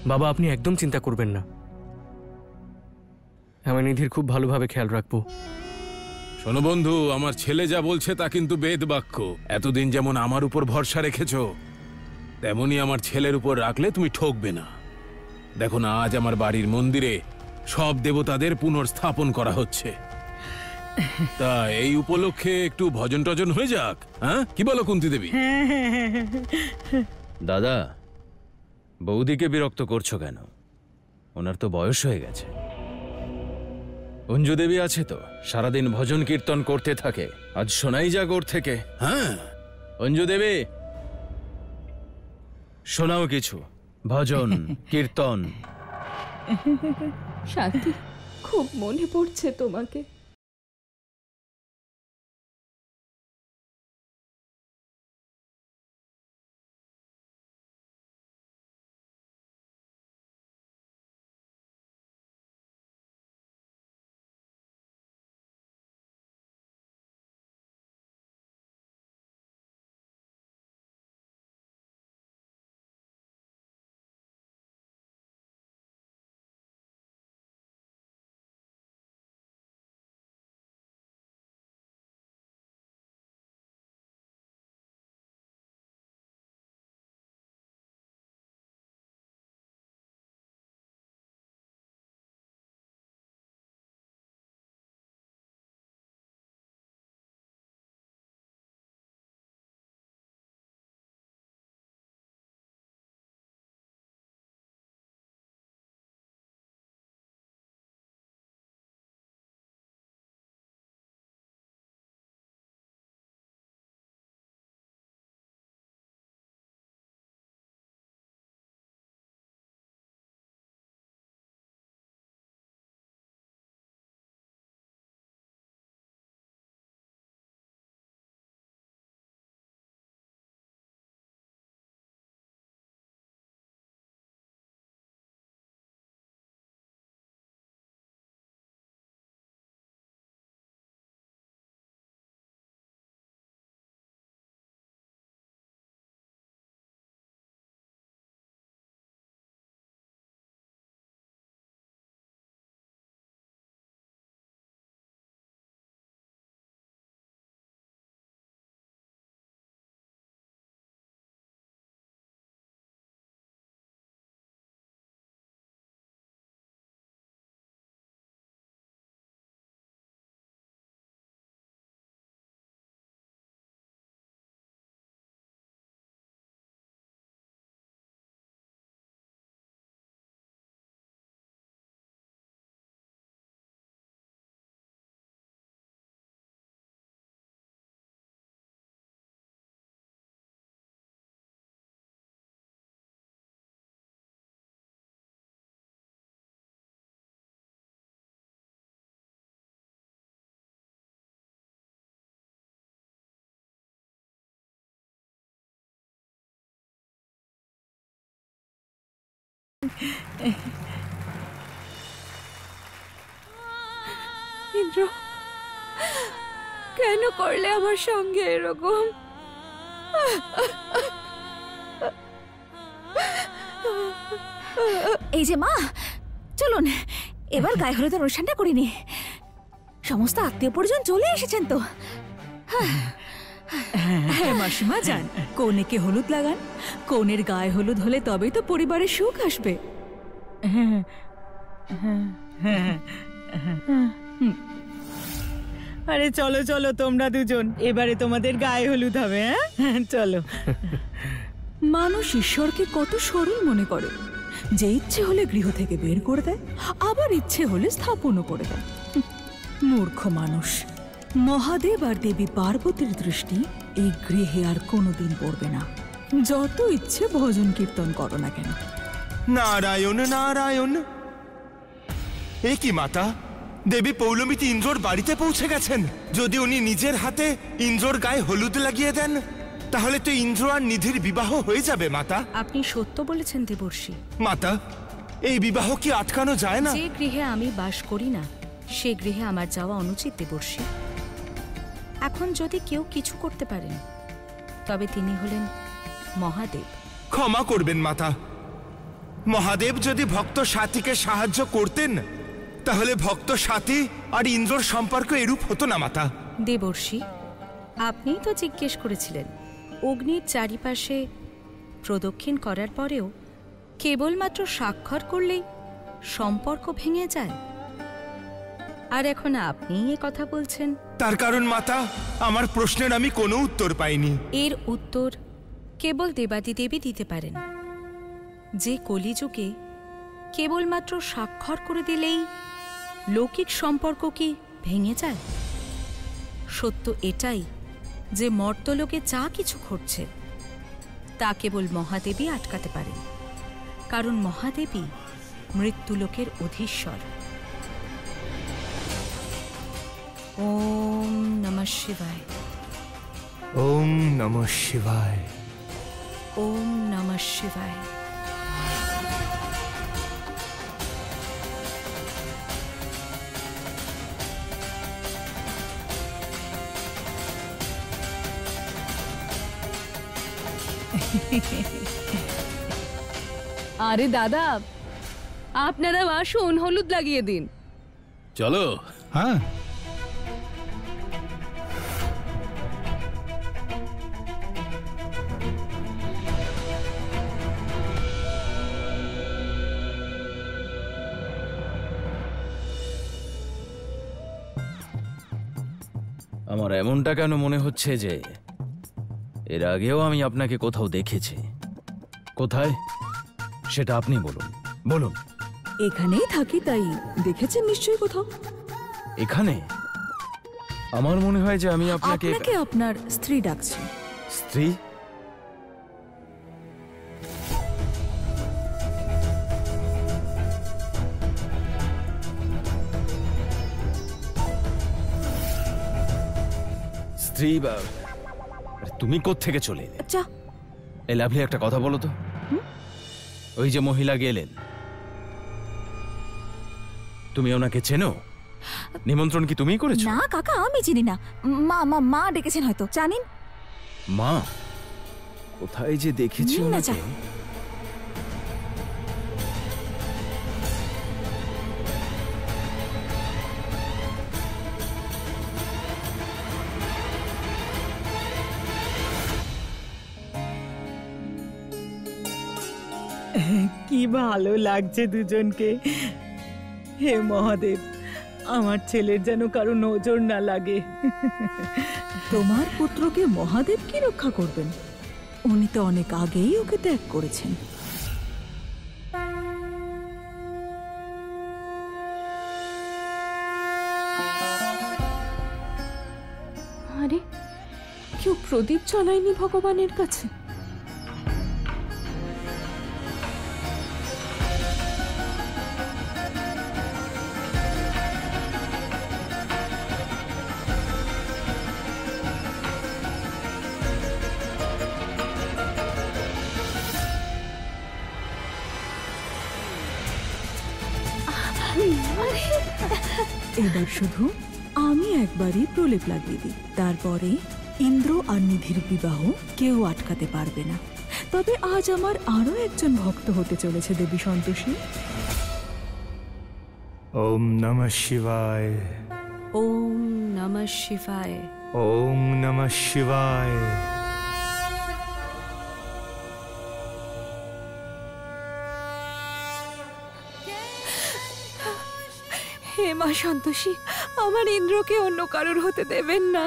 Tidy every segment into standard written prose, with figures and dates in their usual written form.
বাবা, আপনি একদম চিন্তা করবেন না, আমি নিধির খুব ভালোভাবে খেয়াল রাখবো। শোনো বন্ধু, আমার ছেলে যা বলছে তা কিন্তু বেদ বাক্য। এতদিন যেমন আমার উপর ভরসা রেখেছ, তেমনি আমার ছেলের উপর রাখলে তুমি ঠকবে না। দেখো না, আজ আমার বাড়ির মন্দিরে সব দেবতাদের পুনর্স্থাপন করা হচ্ছে। তা এই উপলক্ষে একটু ভজন টজন হয়ে যাক, হ্যাঁ? কি বলো কুন্তী দেবী? দাদা, বৌদিকে বিরক্ত করছো কেন? ওনার তো বয়স হয়ে গেছে। অঞ্জু দেবী আছে তো, সারাদিন ভজন কীর্তন করতে থাকে। আজ শোনাই যাক ওর থেকে। হ্যাঁ, অঞ্জু দেবী, শোনাও কিছু ভজন কীর্তন। শান্তি, খুব মনে পড়ছে তোমাকে। ইন্দ্র, কেন করলে আমার সঙ্গে এরকম? এই যে মা, চলুন এবার গায়ে হলুদের অনুষ্ঠানটা করিনি। সমস্ত আত্মীয় পরিজন চলে এসেছেন তো। হ্যাঁ মাসিমা, যান কনেকে হলুদ লাগান। কনের গায়ে হলুদ হলে তবেই তো পরিবারের সুখ আসবে। আরে চলো চলো তোমরা দুজন, এবারে তোমাদের গায়ে হলুদ হবে। হ্যাঁ চলো। মানুষ ঈশ্বরকে কত সরল মনে করে, যে ইচ্ছে হলে গৃহ থেকে বের করে দেয়, আবার ইচ্ছে হলে স্থাপনও করে দেয়। মূর্খ মানুষ। মহাদেব আর দেবী পার্বতীর দৃষ্টি এই গৃহে আর কোনোদিন পড়বে না, যত ইচ্ছে ভজন কীর্তন করো না কেন। নারায়ণ নারায়ণ। এ কি মাতা, দেবী পৌলমীতি ইন্দ্রর বাড়িতে পৌঁছে গেছেন। যদি উনি নিজের হাতে ইন্দ্রর গায়ে হলুদ লাগিয়ে দেন, তাহলে তো ইন্দ্র আর নিধির বিবাহ হয়ে যাবে মাতা। আপনি সত্য বলেছেন দেবর্ষি। মাতা, এই বিবাহ কি আটকানো যায় না? যে গৃহে আমি বাস করি না, সে গৃহে আমার যাওয়া অনুচিত দেবর্ষি। এখন যদি কেউ কিছু করতে পারেন, তবে তিনি হলেন মহাদেব। ক্ষমা করবেন মাতা, মহাদেব যদি ভক্ত সাথীকে সাহায্য করতেন তাহলে ভক্ত সাথী আর ইন্দ্রর সম্পর্ক এরূপ হতো না মাতা। দেবর্ষি, আপনিই তো জিজ্ঞেস করেছিলেন অগ্নির চারিপাশে প্রদক্ষিণ করার পরেও কেবলমাত্র স্বাক্ষর করলেই সম্পর্ক ভেঙে যায়, আর এখন আপনিই এ কথা বলছেন। তার কারণ মাতা, আমার প্রশ্নের আমি কোনো উত্তর পাইনি। এর উত্তর কেবল দেবাদিদেবী দিতে পারেন। যে কলিযুগে কেবলমাত্র স্বাক্ষর করে দিলেই লৌকিক সম্পর্ক কি ভেঙে যায়? সত্য এটাই যে মর্তলোকে যা কিছু ঘটছে তা কেবল মহাদেবী আটকাতে পারেন, কারণ মহাদেবী মৃত্যুলোকের অধীশ্বর। ওম নমঃ শিবায়। ওম নমঃ শিবায়। ওম নমঃ শিবায়। আরে দাদা, আপনারা আসুন, হলুদ লাগিয়ে দিন। চলো। হ্যাঁ, আমার এমনটা কেন মনে হচ্ছে যে এর আগেও আমি আপনাকে কোথাও দেখেছি। কোথায় সেটা আপনি বলুন, বলুন। এখানেই থাকি, তাই দেখেছেন নিশ্চয়ই কোথাও। এখানে? আমার মনে হয় যে আমি আপনাকে আপনাকে আপনার স্ত্রী ডাকছে। স্ত্রী? স্ত্রী? বা তুমি কোত্থেকে চলে এলে? আচ্ছা, এই লাভলি, একটা কথা বলো তো। ওই যে মহিলা গেলেন, তুমি ওনাকে চেনো? নিমন্ত্রণ কি তুমিই করেছো? না কাকা, আমি চিনি না। মা মা মা ডেকেছেন হয়তো, জানেন? মা? কোথায় যে দেখেছি নিন না চা। ওনাকে। কি ভালো লাগছে দুজনকে। হে মহাদেব, আমার ছেলের যেন কারো নজর না লাগে। তোমার পুত্রকে মহাদেব কি রক্ষা করবেন? উনি তো অনেক আগেই ওকে ত্যাগ করেছেন। আরে, কেউ প্রদীপ জ্বালায়নি ভগবানের কাছে? এবার শুধু আমি একবারই প্রলেপ লাগিয়ে দিই, তারপরে ইন্দ্র আর নিধির বিবাহ কেউ আটকাতে পারবে না। তবে আজ আমার আরো একজন ভক্ত হতে চলেছে দেবী সন্তোষী। ওম নমঃ শিবায়। ওম নমঃ শিবায়। ওম নমঃ শিবায়। হে মা সন্তোষী, আমার ইন্দ্রকে অন্য কারোর হতে দেবেন না।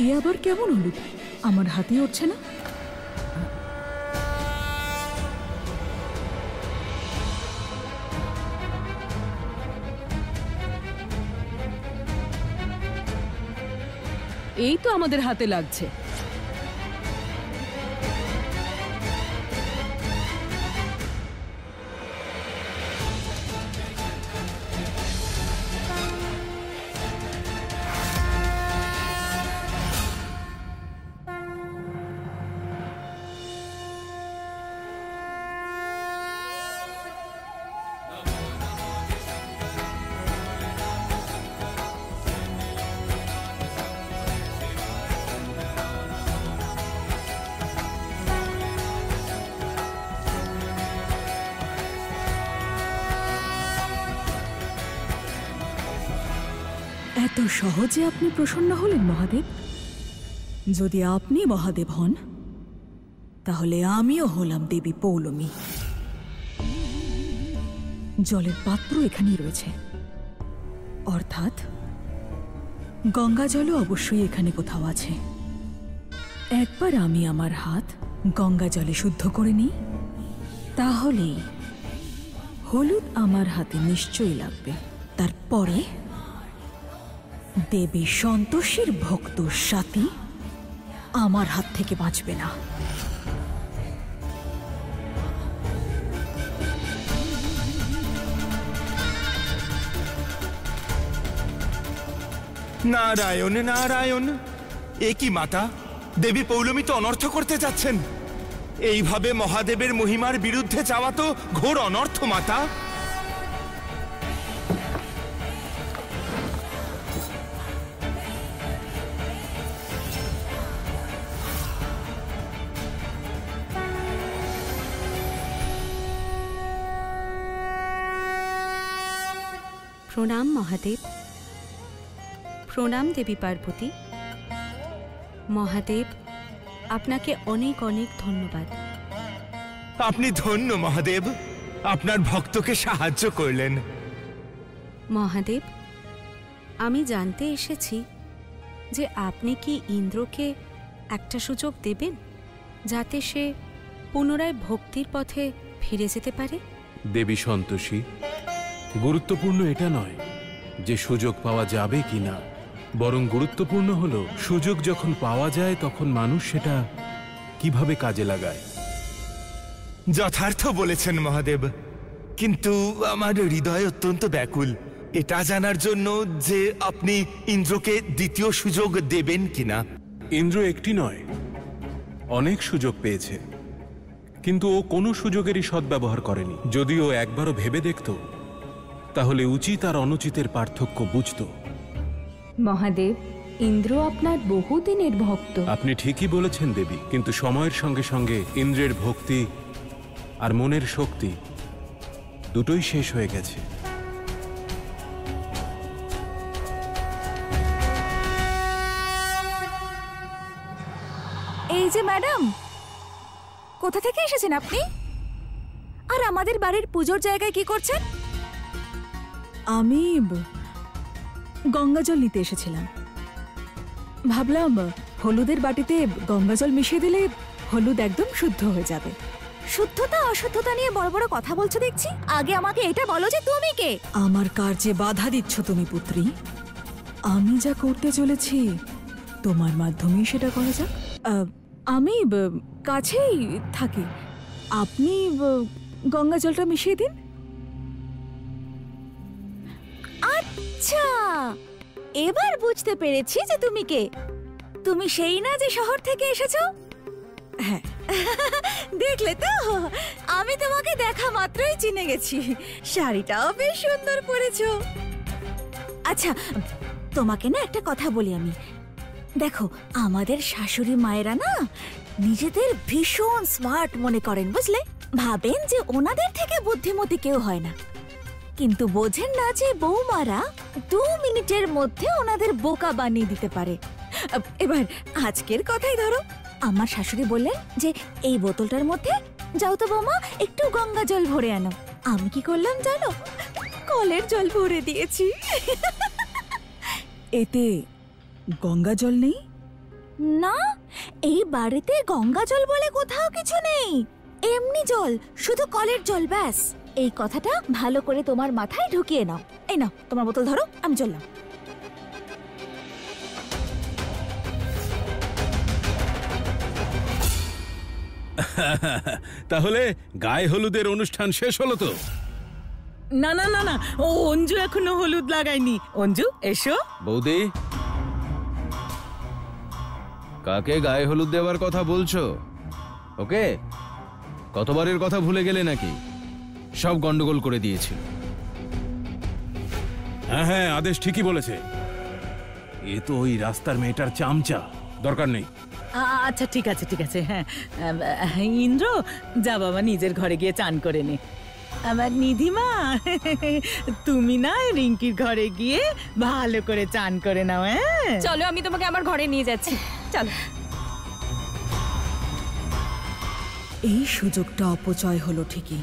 এ আবার কেমন হলুদ? আমার হাতে উঠছে না। এই তো আমাদের হাতে লাগছে। এত সহজে আপনি প্রসন্ন হলেন মহাদেব? যদি আপনি মহাদেব হন তাহলে আমিও হলাম দেবী পৌলমী। জলের পাত্র এখানেই রয়েছে, অর্থাৎ গঙ্গা জলও অবশ্যই এখানে কোথাও আছে। একবার আমি আমার হাত গঙ্গা জলে শুদ্ধ করে নিই, তাহলেই হলুদ আমার হাতে নিশ্চয়ই লাগবে। তারপরে দেবী সন্তোষীর ভক্ত সাথী আমার হাত থেকে বাঁচবে না। নারায়ণ নারায়ণ, এ কি মাতা? দেবী পৌলমী তো অনর্থ করতে যাচ্ছেন। এইভাবে মহাদেবের মহিমার বিরুদ্ধে যাওয়া তো ঘোর অনর্থ মাতা। প্রণাম মহাদেব। প্রণাম দেবী পার্বতী। মহাদেব, আপনাকে অনেক অনেক ধন্যবাদ। আপনি ধন্য মহাদেব, আপনার ভক্তকে সাহায্য করলেন। মহাদেব, আমি জানতে এসেছি যে আপনি কি ইন্দ্রকে একটা সুযোগ দেবেন যাতে সে পুনরায় ভক্তির পথে ফিরে যেতে পারে। দেবী সন্তোষী, গুরুত্বপূর্ণ এটা নয় যে সুযোগ পাওয়া যাবে কিনা, বরং গুরুত্বপূর্ণ হলো সুযোগ যখন পাওয়া যায় তখন মানুষ সেটা কিভাবে কাজে লাগায়। যথার্থ বলেছেন মহাদেব, কিন্তু আমার হৃদয় অত্যন্ত ব্যাকুল এটা জানার জন্য যে আপনি ইন্দ্রকে দ্বিতীয় সুযোগ দেবেন কিনা। ইন্দ্র একটি নয়, অনেক সুযোগ পেয়েছে, কিন্তু ও কোনো সুযোগেরই সদ্ব্যবহার করেনি। যদি ও একবারও ভেবে দেখত তাহলে উচিত আর অনুচিতের পার্থক্য বুঝত। মহাদেব, ইন্দ্র আপনার বহুদিনের ভক্ত। আপনি ঠিকই বলেছেন দেবী, কিন্তু সময়ের সঙ্গে সঙ্গে ইন্দ্রের ভক্তি আর মনের শক্তি দুটোই শেষ হয়ে গেছে। এই যে ম্যাডাম, কোথা থেকে এসেছেন আপনি? আর আমাদের বাড়ির পুজোর জায়গায় কি করছেন? আমি গঙ্গা জল নিতে এসেছিলাম। ভাবলাম হলুদের বাটিতে গঙ্গা জল মিশিয়ে দিলে হলুদ একদম শুদ্ধ হয়ে যাবে। শুদ্ধতা অশুদ্ধতা নিয়ে বড় বড় কথা বলছো দেখছি। আগে আমাকে এটা বলো যে তুমি কে? আমার কার্যে বাধা দিচ্ছ তুমি পুত্রী। আমি যা করতে চলেছি তোমার মাধ্যমেই সেটা করা যাক। আমি কাছেই থাকি, আপনি গঙ্গা জলটা মিশিয়ে দিন। আচ্ছা, এবার বুঝতে পেরেছি যে তুমি কে। তুমি সেই না যে শহর থেকে এসেছো? হ্যাঁ। দেখলে তো, আমি তোমাকে দেখা মাত্রই চিনে গেছি। শাড়িটাও বেশ সুন্দর পরেছো। আচ্ছা, তোমাকে না একটা কথা বলি আমি। দেখো, আমাদের শাশুড়ি মায়েরা না নিজেদের ভীষণ স্মার্ট মনে করেন, বুঝলে? ভাবেন যে ওনাদের থেকে বুদ্ধিমতী কেউ হয় না, কিন্তু বোঝেন না যে বৌমারা 2 মিনিটের মধ্যে ওনাদের বোকা বানিয়ে দিতে পারে। এবার আজকের কথাই ধরো, আমার শাশুড়ি বললেন যে এই বোতলটার মধ্যে যাও তো বৌমা, একটু গঙ্গা জল ভরে আনো। আমি কি করলাম জানো? কলের জল ভরে দিয়েছি। এতে গঙ্গা জল নেই? না, এই বাড়িতে গঙ্গা জল বলে কোথাও কিছু নেই। এমনি জল, শুধু কলের জল, ব্যাস। এই কথাটা ভালো করে তোমার মাথায় ঢুকিয়ে নাও। এই নাও তোমার বোতল ধরো, আমি চললাম। তাহলে গায়ে হলুদের অনুষ্ঠান শেষ হলো তো? না না না না, ও অঞ্জু এখনো হলুদ লাগায়নি। অঞ্জু এসো। বৌদি, কাকে গায়ে হলুদ দেওয়ার কথা বলছো? ওকে, কতবারের কথা ভুলে গেলে নাকি? সব গন্ডগোল করে দিয়েছিল। হ্যাঁ হ্যাঁ, আদেশ ঠিকই বলেছে। এ তো ওই রাস্তার মেয়েটার চামচা, দরকার নেই। আচ্ছা ঠিক আছে ঠিক আছে। হ্যাঁ ইন্দ্র, যা বাবা নিজের ঘরে গিয়ে চান করে নে। আমার নিধিমা, তুমি না রিঙ্কির ঘরে গিয়ে ভালো করে চান করে নাও। হ্যাঁ চলো, আমি তোমাকে আমার ঘরে নিয়ে যাচ্ছি। চলো। এই সুযোগটা অপচয় হলো ঠিকই,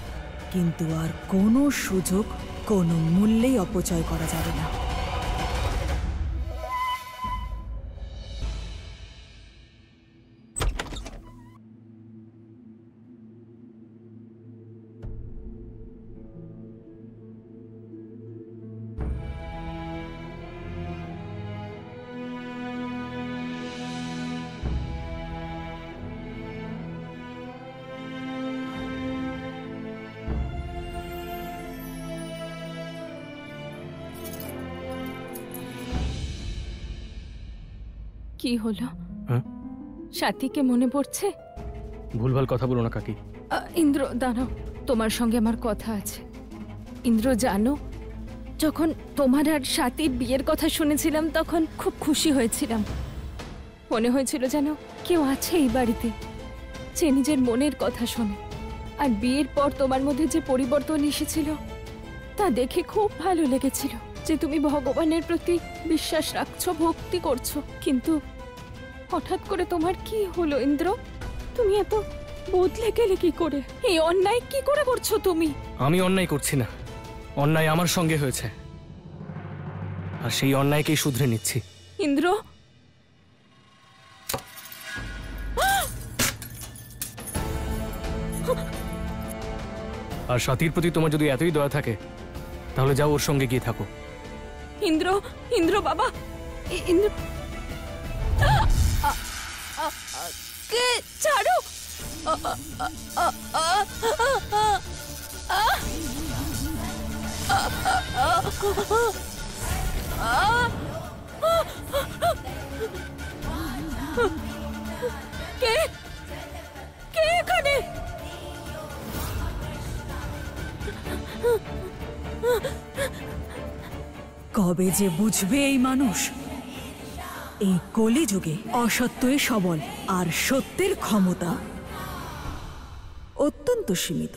কিন্তু আর কোনো সুযোগ কোনো মূল্যেই অপচয় করা যাবে না। কি হলো? হ্যাঁ? সাথীকে মনে পড়ছে? ভুলভাল কথা বলো না কাকি। ইন্দ্র দাঁড়াও, তোমার সঙ্গে আমার কথা আছে। ইন্দ্র জানো, যখন তোমার আর সাথীর বিয়ের কথা শুনেছিলাম তখন খুব খুশি হয়েছিলাম। মনে হয়েছিল যেন কেউ আছে এই বাড়িতে যে নিজের মনের কথা শোনে। আর বিয়ের পর তোমার মধ্যে যে পরিবর্তন এসেছিল তা দেখে খুব ভালো লেগেছিল, যে তুমি ভগবানের প্রতি বিশ্বাস রাখছো, ভক্তি করছো। কিন্তু হঠাৎ করে তোমার কি হলো ইন্দ্র? তুমি এত বদলে গেলে কি করে? এই অন্যায় কি করে করছো তুমি? আমি অন্যায় করছি না, অন্যায় আমার সঙ্গে হয়েছে, আর সেই অন্যায়কেই শুধরে নিচ্ছি। ইন্দ্র, আর সাথীর প্রতি তোমার যদি এতই দয়া থাকে তাহলে যাও ওর সঙ্গে গিয়ে থাকো। ইন্দ্র, ইন্দ্র বাবা, ইন্দ্র কে ছাড়ো। কে কে এখানে? কবে যে বুঝবে এই মানুষ, এই কলিযুগে অসত্যই সবল আর সত্যের ক্ষমতা অত্যন্ত সীমিত,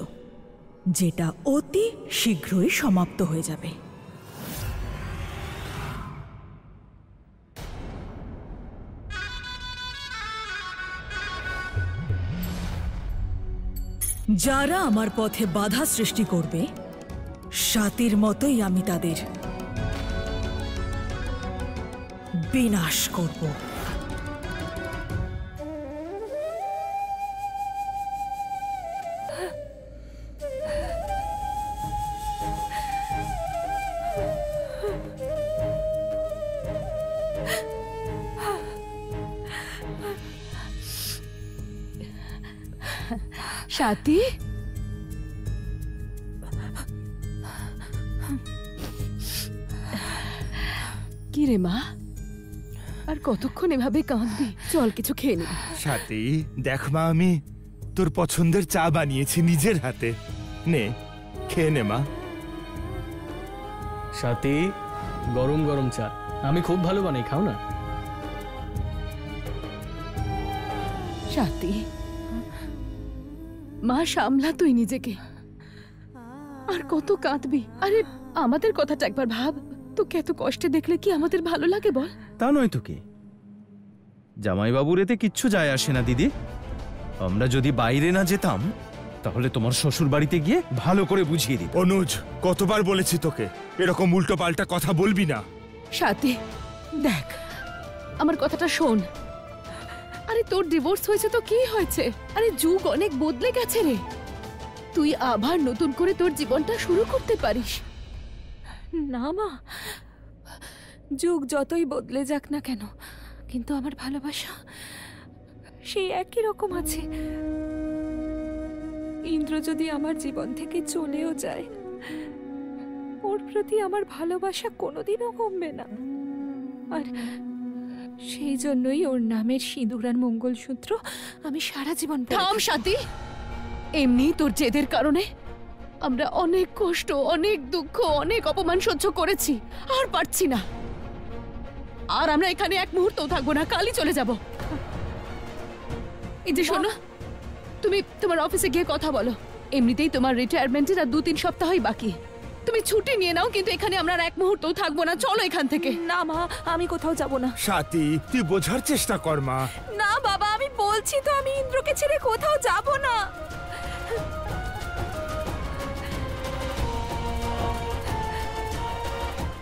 যেটা অতি শীঘ্রই সমাপ্ত হয়ে যাবে। যারা আমার পথে বাধা সৃষ্টি করবে, সাতির মতোই আমি তাদের বিনাশ করব। সাথী, কি রে মা, আর কতক্ষণ এভাবে কাঁদবি? চল কিছু খেয়ে নি। সাথী, দেখ মা, আমি তোর পছন্দের চা বানিয়েছি নিজের হাতে। নে, খেয়ে নে মা। সাথী, গরম গরম চা আমি খুব ভালো বানাই, খাও না। সাথী, মা সামলা তুই নিজেকে, আর কত কাঁদবি? আরে আমাদের কথাটা একবার ভাব, তোকে এত কষ্টে দেখলে কি আমাদের ভালো লাগে বল? তা নয় তো কি, জামাইবাবুর এতে কিচ্ছু যায় আসে না দিদি। আমরা যদি বাইরে না যেতাম তাহলে তোমার শ্বশুর বাড়িতে গিয়ে ভালো করে বুঝিয়ে দিত। অনুজ, কতবার বলেছি তোকে এরকম উল্টো পাল্টা কথা বলবি না। সাথী দেখ, আমার কথাটা শোন। তোর ডিভোর্স হয়েছে তো কি হয়েছে? আরে যুগ অনেক বদলে গেছে রে, তুই আবার নতুন করে তোর জীবনটা শুরু করতে পারিস। না মা, যুগ যতই বদলে যাক না কেন, কিন্তু আমার ভালোবাসা সেই একই রকম আছে। ইন্দ্র যদি আমার জীবন থেকে চলেও যায়, ওর প্রতি আমার ভালোবাসা কোনোদিনও কমবে না। আর সেই জন্যই ওর নামের সিঁদুর আর মঙ্গলসূত্র আমি সারা জীবন পরে থাম স্বাতী, এমনি তোর জেদের কারণে আমরা অনেক কষ্ট, অনেক দুঃখ, অনেক অপমান সহ্য করেছি, আর পারছি না। আর আমরা এখানে এক মুহূর্তও থাকবো না, কালই চলে যাব। এই যে শোনো, তুমি তোমার অফিসে গিয়ে কথা বলো। এমনিতেই তোমার রিটায়ারমেন্টের আর 2-3 সপ্তাহই বাকি। তুমি ছুটি নিয়ে নাও, কিন্তু এখানে আমরা আর এক মুহূর্তও থাকবো না। চলো এখান থেকে। না মা, আমি কোথাও যাব না। স্বাতী, তুই বোঝার চেষ্টা কর মা। না বাবা, আমি বলছি তো, আমি ইন্দ্রকে ছেড়ে কোথাও যাব না।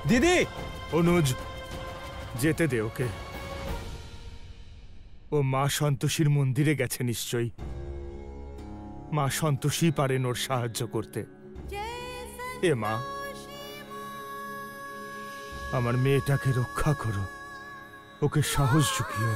দিদি, অনুজ, যেতে দে ওকে। ও মা সন্তোষীর মন্দিরে গেছে নিশ্চয়ই। মা সন্তোষী পারেন ওর সাহায্য করতে। এ মা, আমার মেয়েটাকে রক্ষা করো, ওকে সাহস জুগিও।